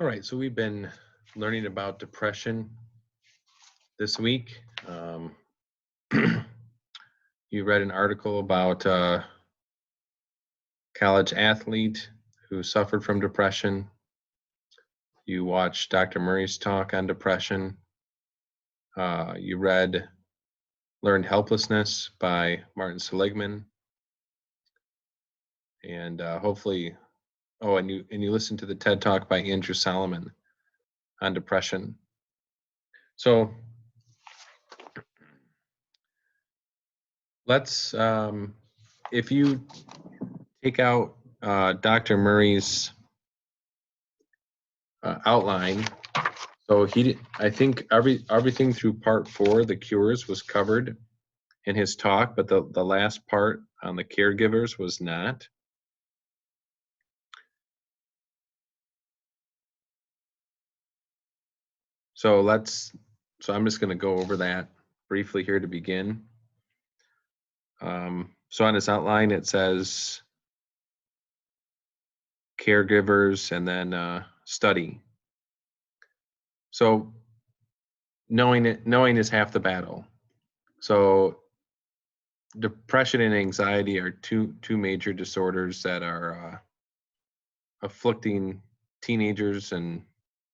All right, so we've been learning about depression this week. You read an article about a college athlete who suffered from depression. You watched Dr. Murray's talk on depression. You read Learned Helplessness by Martin Seligman. And hopefully, and you listened to the TED Talk by Andrew Solomon on depression. So let's, if you take out Dr. Murray's outline, so I think everything through part 4, the cures, was covered in his talk, but the last part on the caregivers was not. So I'm just going to go over that briefly here to begin. So on his outline, it says caregivers and then study. So knowing is half the battle. So depression and anxiety are two major disorders that are afflicting teenagers and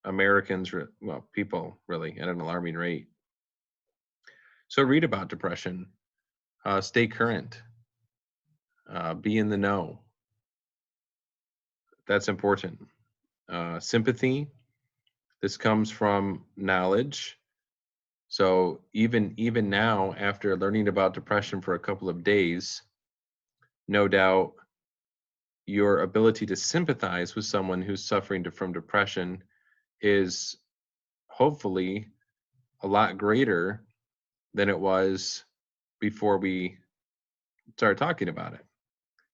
Americans, well, people really, at an alarming rate. So read about depression, stay current, be in the know. That's important. Sympathy, this comes from knowledge. So even now, after learning about depression for a couple of days, no doubt your ability to sympathize with someone who's suffering from depression is hopefully a lot greater than it was before we started talking about it.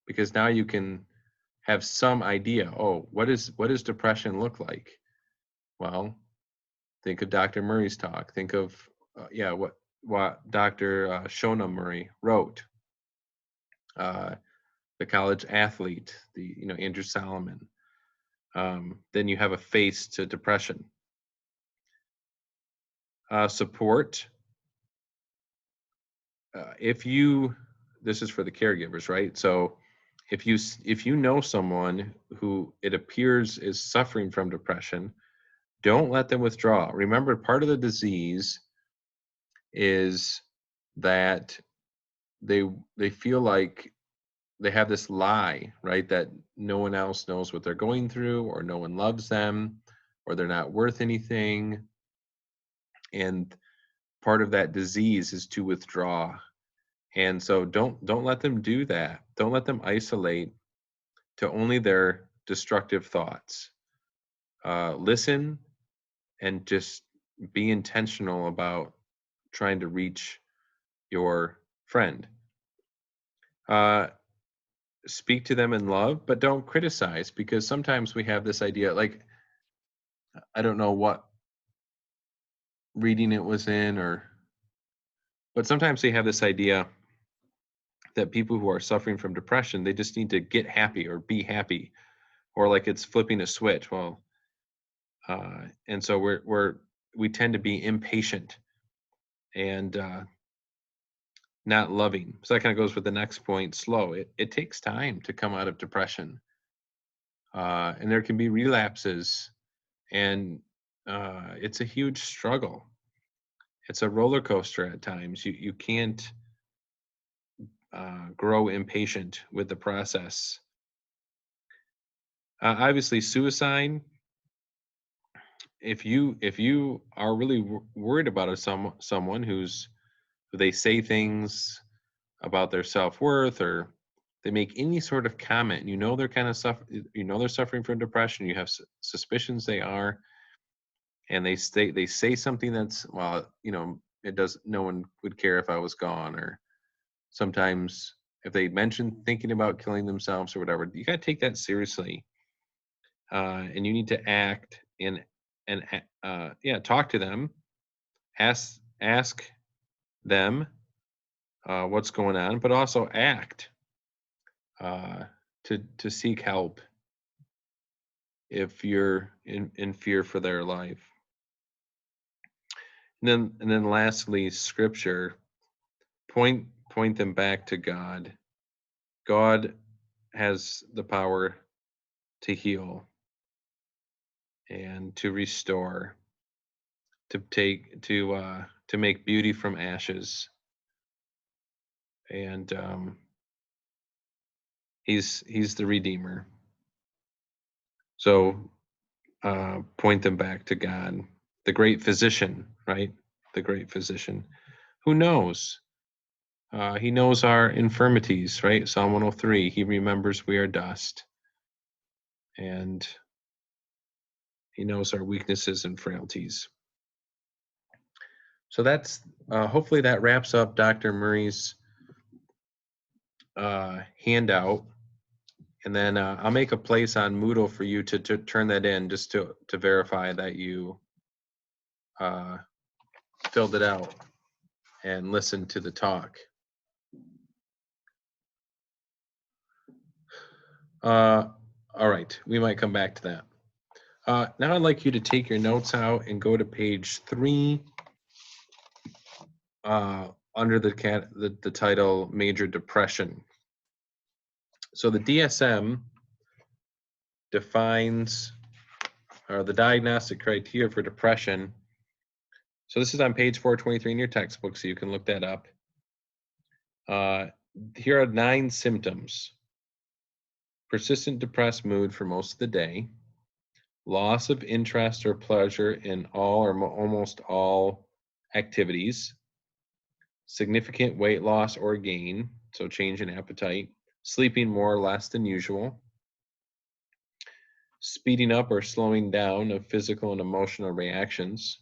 Because now you can have some idea, what does depression look like? Well, think of Dr. Murray's talk. Think of what Dr. Shona Murray wrote. The college athlete, Andrew Solomon. Then you have a face to depression. Support. This is for the caregivers, right? So if you know someone who it appears is suffering from depression, don't let them withdraw. Remember, part of the disease is that they feel like they have this lie, right? That no one else knows what they're going through, or no one loves them, or they're not worth anything. And part of that disease is to withdraw. And so don't let them do that. Don't let them isolate to only their destructive thoughts. Listen and just be intentional about trying to reach your friend. Speak to them in love, but don't criticize, because sometimes we have this idea, like, I don't know what reading it was in, but sometimes they have this idea that people who are suffering from depression, they just need to get happy or be happy, or like it's flipping a switch. Well, and so we tend to be impatient and not loving. So that kind of goes with the next point, slow. It takes time to come out of depression. And there can be relapses, and it's a huge struggle. It's a roller coaster at times. You can't grow impatient with the process. Obviously, suicide. If you are really worried about someone who they say things about their self-worth, or they make any sort of comment, they're kind of they're suffering from depression, you have suspicions they are, and they say something that's, well, it does, no one would care if I was gone, or sometimes if they mention thinking about killing themselves or whatever, you got to take that seriously, and you need to act and talk to them, ask them what's going on, but also act to seek help if you're in fear for their life. And then lastly, scripture, point them back to God. God has the power to heal and to restore, to make beauty from ashes. And he's the redeemer. So point them back to God, the great physician, right? The great physician who knows. He knows our infirmities, right? Psalm 103, he remembers we are dust, and he knows our weaknesses and frailties. So that's hopefully that wraps up Dr. Murray's handout. And then I'll make a place on Moodle for you to turn that in, just to verify that you filled it out and listened to the talk. All right, we might come back to that. Now I'd like you to take your notes out and go to page 3 under the title Major Depression. So the DSM defines the diagnostic criteria for depression. So this is on page 423 in your textbook, so you can look that up. Here are 9 symptoms: persistent depressed mood for most of the day, loss of interest or pleasure in all or almost all activities, significant weight loss or gain, so change in appetite, sleeping more or less than usual, speeding up or slowing down of physical and emotional reactions,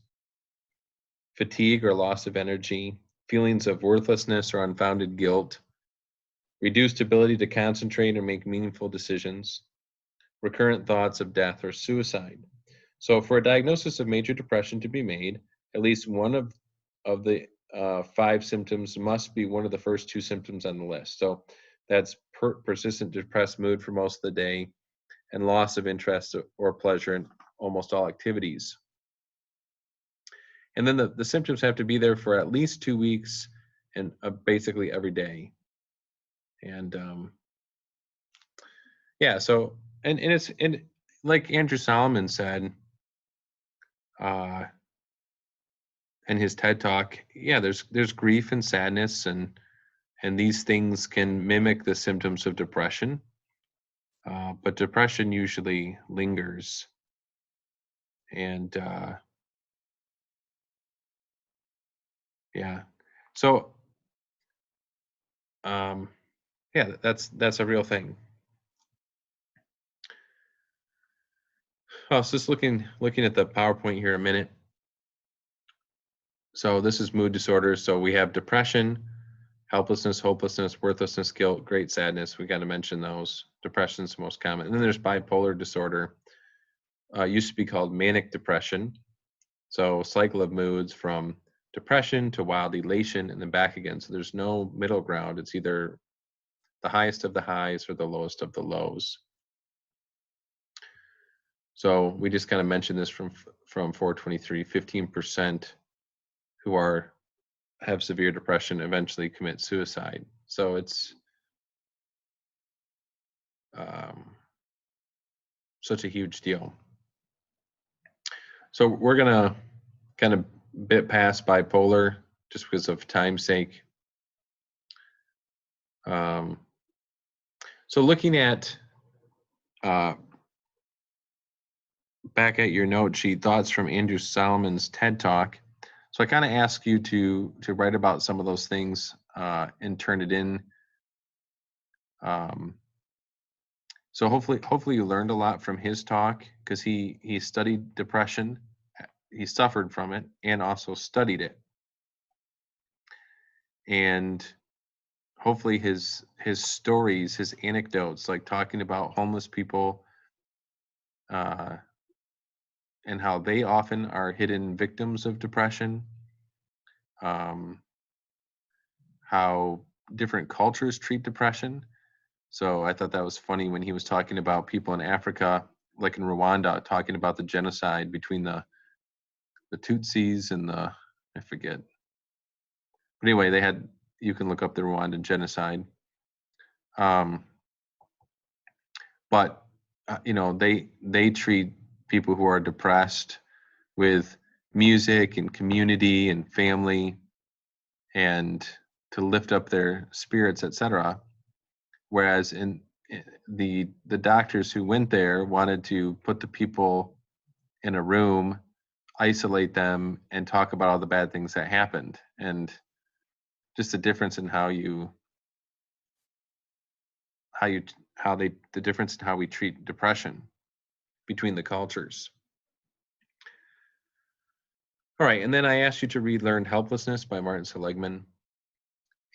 fatigue or loss of energy, feelings of worthlessness or unfounded guilt, reduced ability to concentrate or make meaningful decisions, recurrent thoughts of death or suicide. So for a diagnosis of major depression to be made, at least one of the 5 symptoms must be one of the first 2 symptoms on the list. So that's persistent depressed mood for most of the day, and loss of interest or pleasure in almost all activities. And then the symptoms have to be there for at least 2 weeks and basically every day. And yeah, so and it's like Andrew Solomon said in his TED talk, yeah, there's grief and sadness, and these things can mimic the symptoms of depression, but depression usually lingers. And yeah, so yeah, that's a real thing. I was just looking at the PowerPoint here a minute. So this is mood disorders. So we have depression, helplessness, hopelessness, worthlessness, guilt, great sadness. We got to mention those. Depression is the most common. And then there's bipolar disorder. Used to be called manic depression. So cycle of moods from depression to wild elation and then back again. So there's no middle ground. It's either the highest of the highs or the lowest of the lows. So we just kind of mentioned this from 423, 15% who have severe depression eventually commit suicide. So it's such a huge deal. So we're gonna kind of bit past bipolar just because of time's sake. So looking at back at your note sheet, thoughts from Andrew Solomon's TED Talk. So I kind of ask you to write about some of those things and turn it in. So hopefully you learned a lot from his talk, because he studied depression, he suffered from it, and also studied it. And hopefully his stories, his anecdotes, like talking about homeless people and how they often are hidden victims of depression, how different cultures treat depression. So I thought that was funny when he was talking about people in Africa like in Rwanda, talking about the genocide between the Tutsis and I forget. But anyway, you can look up the Rwandan genocide. Um, but they treat people who are depressed with music and community and family, and to lift up their spirits, etc. Whereas the doctors who went there wanted to put the people in a room, isolate them, and talk about all the bad things that happened, and just the difference in how you how they the difference in how we treat depression between the cultures. All right, and then I asked you to read Learned Helplessness by Martin Seligman.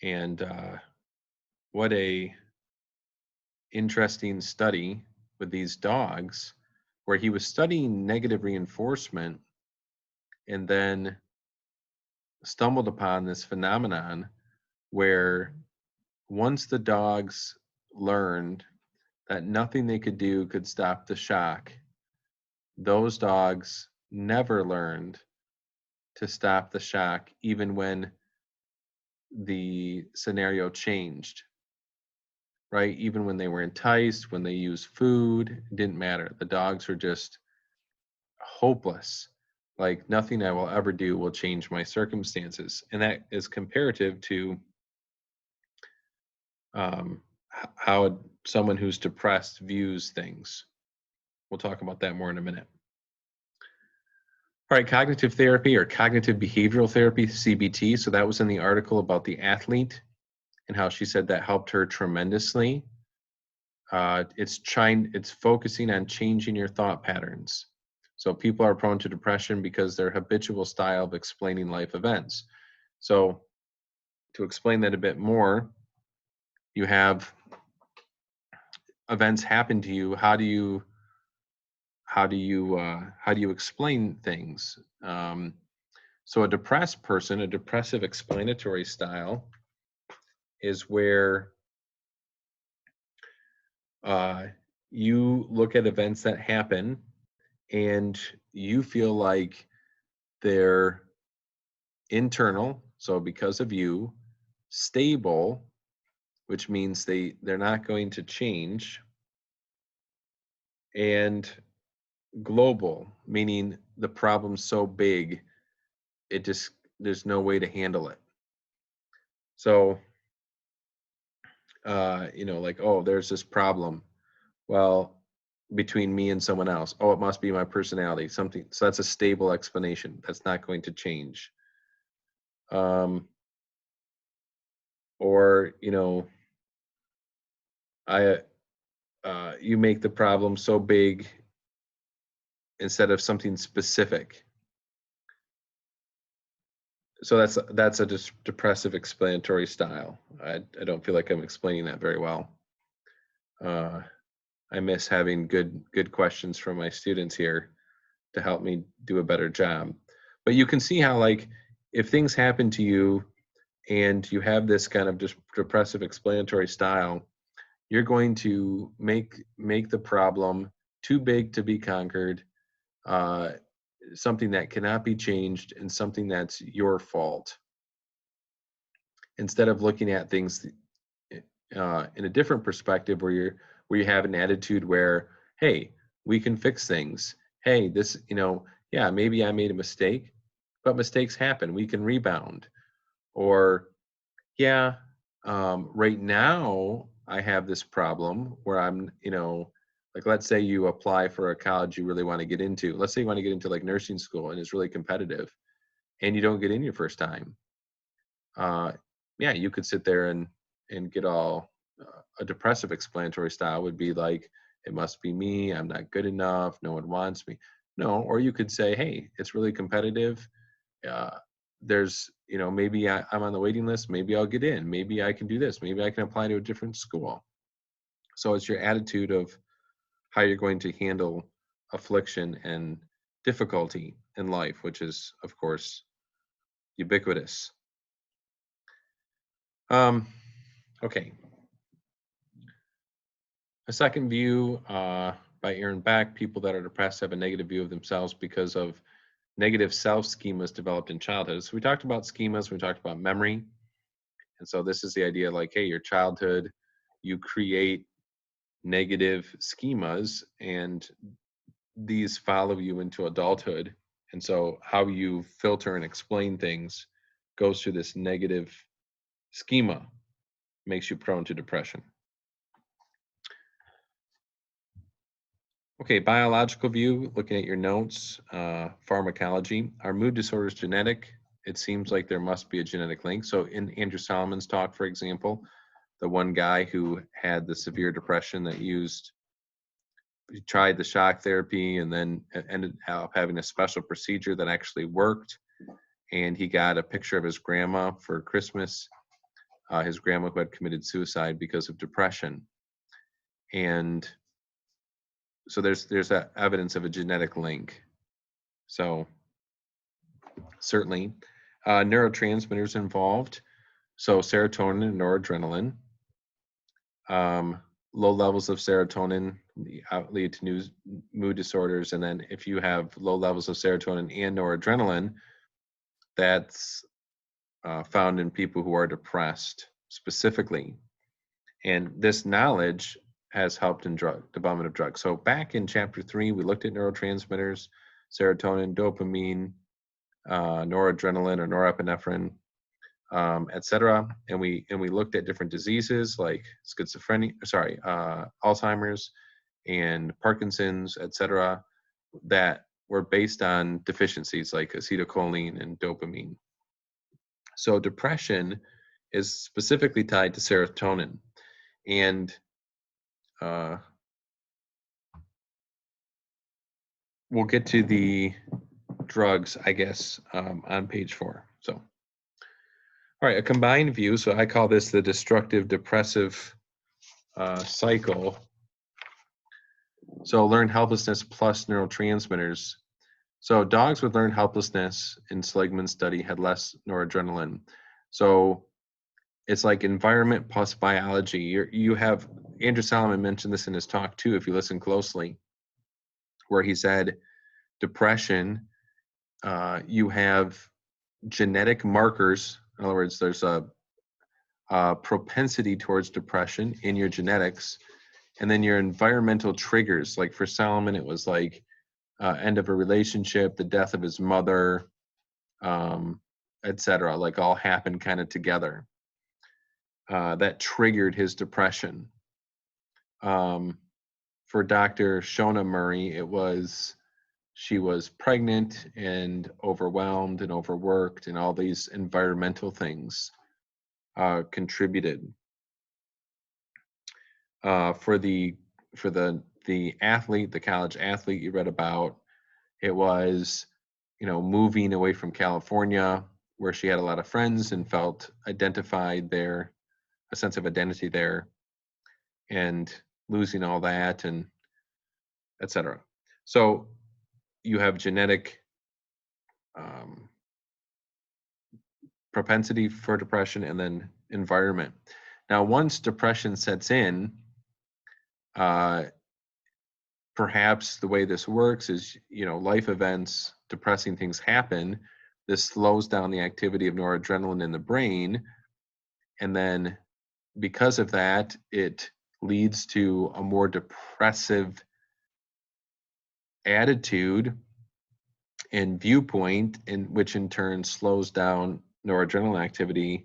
And what a interesting study with these dogs, where he was studying negative reinforcement and then stumbled upon this phenomenon where once the dogs learned that nothing they could do could stop the shock, those dogs never learned to stop the shock, even when the scenario changed, right? Even when they were enticed, when they used food, it didn't matter. The dogs were just hopeless. Like, nothing I will ever do will change my circumstances. And that is comparative to how someone who's depressed views things. We'll talk about that more in a minute. All right, cognitive therapy or cognitive behavioral therapy, CBT. So that was in the article about the athlete and how she said that helped her tremendously. It's focusing on changing your thought patterns. So people are prone to depression because their habitual style of explaining life events. So to explain that a bit more, you have events happen to you. How do you explain things? So a depressed person, a depressive explanatory style, is where you look at events that happen and you feel like they're internal, so because of you, stable, which means they're not going to change, and global, meaning the problem's so big there's no way to handle it. So like, oh, there's this problem, well, between me and someone else, oh, it must be my personality, something. So that's a stable explanation that's not going to change. Or you make the problem so big instead of something specific. So that's a depressive explanatory style. I don't feel like I'm explaining that very well. I miss having good questions from my students here to help me do a better job. But you can see how, like, if things happen to you and you have this kind of depressive explanatory style, you're going to make the problem too big to be conquered, something that cannot be changed, and something that's your fault, instead of looking at things in a different perspective, where you have an attitude where, hey, we can fix things. Hey, this, yeah, maybe I made a mistake, but mistakes happen. We can rebound. Or, yeah, right now I have this problem where I'm, like, let's say you apply for a college you really want to get into. Let's say you want to get into like nursing school and it's really competitive and you don't get in your first time. Yeah, you could sit there and get all a depressive explanatory style would be like, it must be me, I'm not good enough, no one wants me. No, or you could say, hey, it's really competitive. There's, maybe I'm on the waiting list, maybe I'll get in, maybe I can do this, maybe I can apply to a different school. So it's your attitude of how you're going to handle affliction and difficulty in life, which is, of course, ubiquitous. Okay. A second view, by Aaron Beck. People that are depressed have a negative view of themselves because of negative self schemas developed in childhood. So we talked about schemas, we talked about memory. And so this is the idea like, hey, your childhood, you create negative schemas and these follow you into adulthood. And so how you filter and explain things goes through this negative schema, makes you prone to depression. Okay, biological view, looking at your notes, pharmacology. Are mood disorders genetic? It seems like there must be a genetic link. So in Andrew Solomon's talk, for example, the one guy who had the severe depression that he tried the shock therapy and then ended up having a special procedure that actually worked. And he got a picture of his grandma for Christmas, his grandma who had committed suicide because of depression. And so there's that evidence of a genetic link. So certainly neurotransmitters involved. So serotonin and noradrenaline. Low levels of serotonin lead to mood disorders. And then if you have low levels of serotonin and noradrenaline, that's found in people who are depressed specifically. And this knowledge has helped in development of drugs. So back in chapter 3, we looked at neurotransmitters, serotonin, dopamine, noradrenaline or norepinephrine, etc. And we looked at different diseases like schizophrenia, Alzheimer's and Parkinson's, etc., that were based on deficiencies like acetylcholine and dopamine. So depression is specifically tied to serotonin, and we'll get to the drugs, I guess, on page 4. So, all right, a combined view. So I call this the destructive depressive cycle. So learned helplessness plus neurotransmitters. So dogs with learned helplessness in Seligman's study had less noradrenaline. So it's like environment plus biology. You have, Andrew Solomon mentioned this in his talk too, if you listen closely, where he said depression, you have genetic markers. In other words, there's a propensity towards depression in your genetics, and then your environmental triggers. Like for Solomon, it was like end of a relationship, the death of his mother, etc. Like all happened kind of together. That triggered his depression. For Dr. Shona Murray, she was pregnant and overwhelmed and overworked, and all these environmental things contributed. For the athlete, the college athlete you read about, it was, moving away from California where she had a lot of friends and felt identified there, a sense of identity there, and losing all that and etc. So you have genetic propensity for depression and then environment. Now, once depression sets in, perhaps the way this works is, life events, depressing things happen. This slows down the activity of noradrenaline in the brain. And then because of that, it leads to a more depressive attitude and viewpoint, which in turn slows down noradrenaline activity,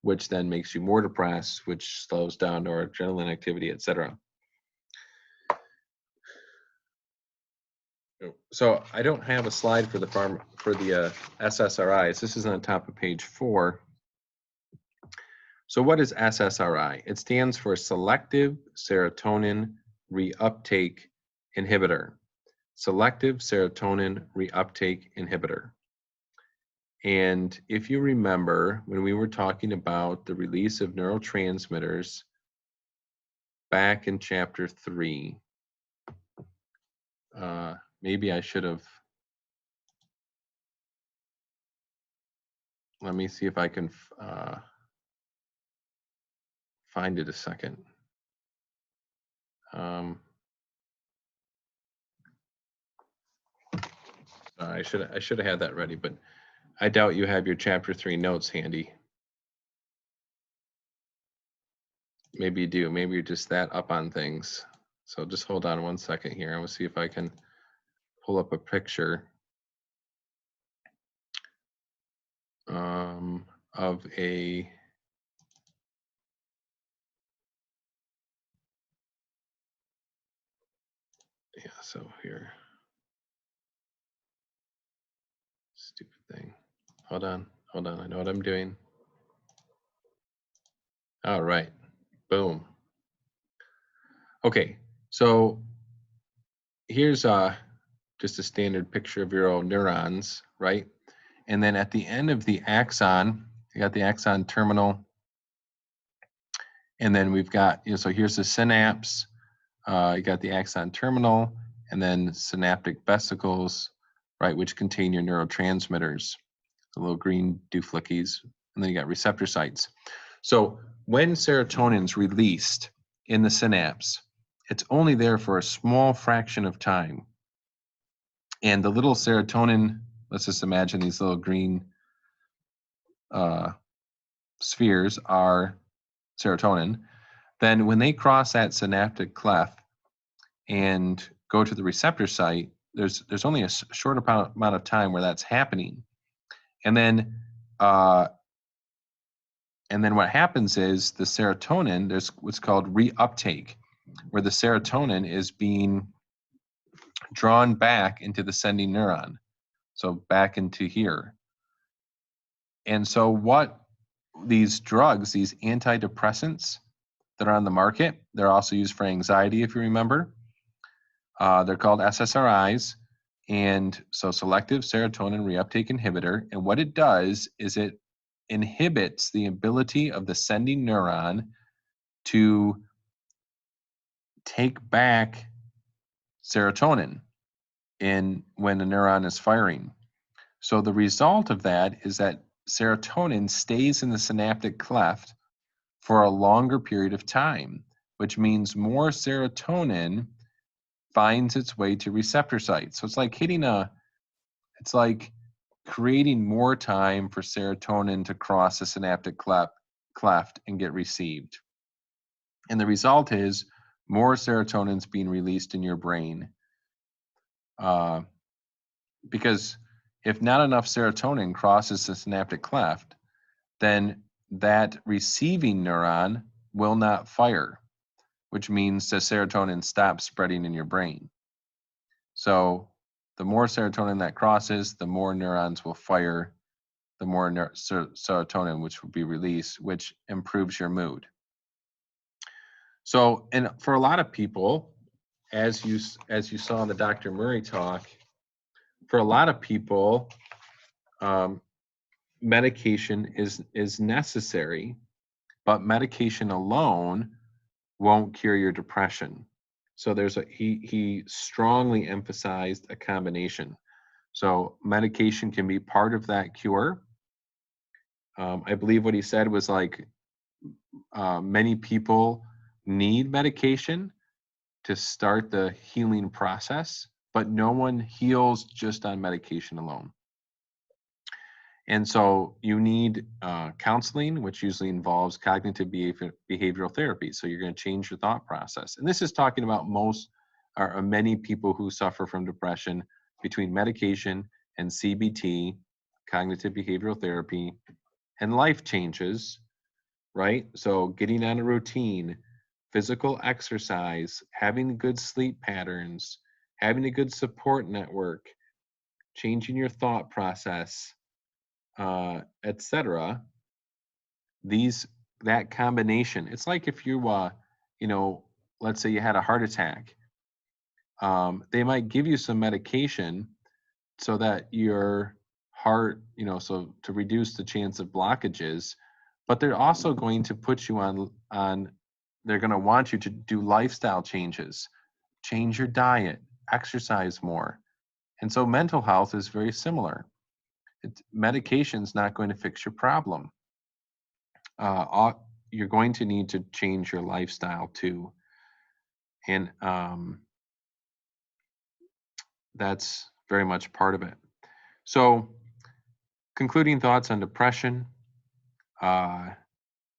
which then makes you more depressed, which slows down noradrenaline activity, etc. So I don't have a slide for the SSRIs. This is on top of page 4. So what is SSRI? It stands for Selective Serotonin Reuptake Inhibitor. Selective Serotonin Reuptake Inhibitor. And if you remember, when we were talking about the release of neurotransmitters back in chapter 3, maybe I should have, let me see if I can find it a second. I should have had that ready, but I doubt you have your chapter 3 notes handy. Maybe you do. Maybe you're just that up on things. So just hold on one second here. I'm gonna see if I can pull up a picture of a so here. Stupid thing. Hold on. I know what I'm doing. All right. Boom. Okay. So here's just a standard picture of your own neurons, right? And then at the end of the axon, you got the axon terminal. And then we've got, so here's the synapse. You got the axon terminal, and then synaptic vesicles, right, which contain your neurotransmitters, the little green dooflickies, and then you got receptor sites. So when serotonin's released in the synapse, it's only there for a small fraction of time. And the little serotonin, let's just imagine these little green spheres are serotonin. Then when they cross that synaptic cleft and go to the receptor site, there's only a short amount of time where that's happening. And then what happens is the serotonin, there's what's called reuptake, where the serotonin is being drawn back into the sending neuron. So back into here. And so what these drugs, these antidepressants that are on the market, they're also used for anxiety, if you remember. They're called SSRIs. And so selective serotonin reuptake inhibitor. And what it does is it inhibits the ability of the sending neuron to take back serotonin when the neuron is firing. So the result of that is that serotonin stays in the synaptic cleft for a longer period of time, which means more serotonin finds its way to receptor sites. So it's like it's like creating more time for serotonin to cross the synaptic cleft and get received. And the result is more serotonin is being released in your brain. Because if not enough serotonin crosses the synaptic cleft, then that receiving neuron will not fire, which means the serotonin stops spreading in your brain. So the more serotonin that crosses, the more neurons will fire, the more serotonin which will be released, which improves your mood. So, and for a lot of people, as you saw in the Dr. Murray talk, for a lot of people, medication is necessary, but medication alone won't cure your depression. So he strongly emphasized a combination. So medication can be part of that cure. I believe what he said was like many people need medication to start the healing process, but no one heals just on medication alone. And so you need counseling, which usually involves cognitive behavioral therapy. So you're going to change your thought process. And this is talking about many people who suffer from depression between medication and CBT, cognitive behavioral therapy, and life changes, right? So getting on a routine, physical exercise, having good sleep patterns, having a good support network, changing your thought process, etc. That combination, it's like if you let's say you had a heart attack, they might give you some medication so that your heart, so to reduce the chance of blockages, but they're also going to put you on they're going to want you to do lifestyle changes, change your diet, exercise more. And so mental health is very similar. Medication's not going to fix your problem. You're going to need to change your lifestyle too. And that's very much part of it. So, concluding thoughts on depression.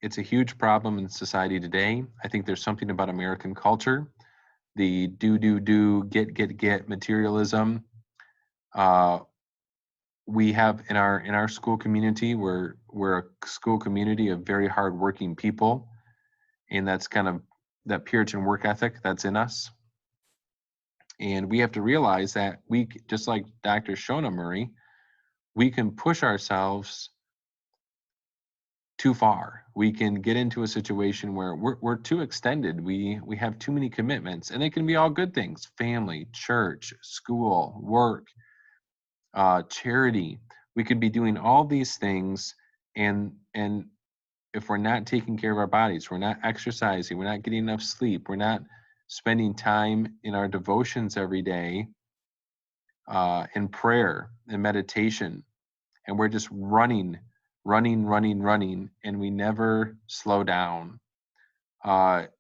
It's a huge problem in society today. I think there's something about American culture, the do, get materialism. Uh, we have in our school community, we're a school community of very hardworking people, and that's kind of that Puritan work ethic that's in us. And we have to realize that just like Dr. Shona Murray, we can push ourselves too far. We can get into a situation where we're too extended. We have too many commitments, and they can be all good things: family, church, school, work, charity. We could be doing all these things, and if we're not taking care of our bodies, we're not exercising, we're not getting enough sleep, we're not spending time in our devotions every day, in prayer and meditation, and we're just running, and we never slow down,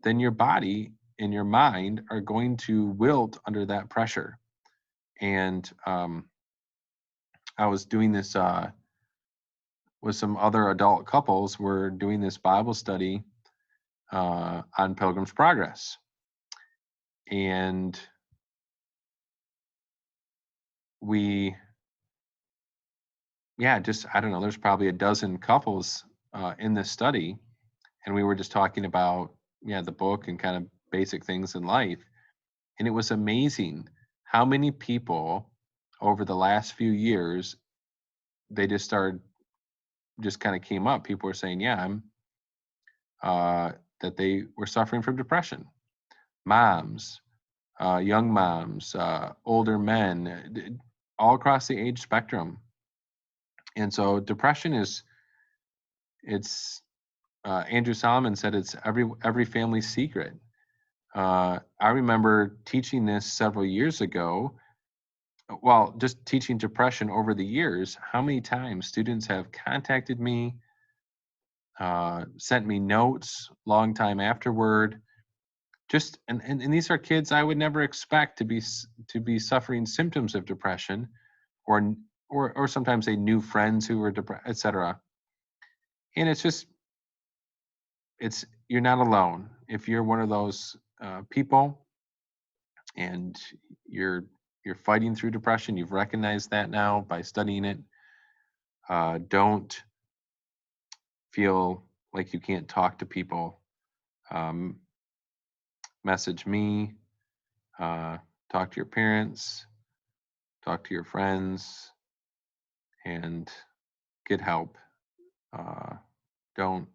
then your body and your mind are going to wilt under that pressure. And I was doing this with some other adult couples. We're doing this Bible study on Pilgrim's Progress. And I don't know, there's probably a dozen couples in this study. And we were just talking about, the book and kind of basic things in life. And it was amazing how many people over the last few years, they just kind of came up. People were saying, that they were suffering from depression. Moms, young moms, older men, all across the age spectrum. And so depression it's Andrew Solomon said it's every family's secret. I remember teaching this several years ago. Well, just teaching depression over the years, how many times students have contacted me, sent me notes long time afterward. Just and these are kids I would never expect to be suffering symptoms of depression, or sometimes they knew friends who were depressed, etc. And you're not alone if you're one of those people, and you're fighting through depression. You've recognized that now by studying it. Don't feel like you can't talk to people. Message me, talk to your parents, talk to your friends, and get help. Don't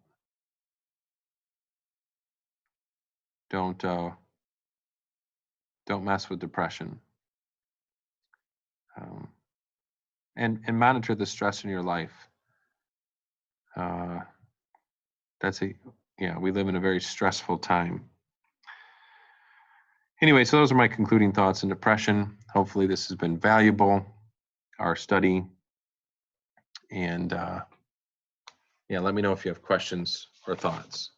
mess with depression. And monitor the stress in your life. We live in a very stressful time. Anyway, so those are my concluding thoughts on depression. Hopefully this has been valuable, our study. And let me know if you have questions or thoughts.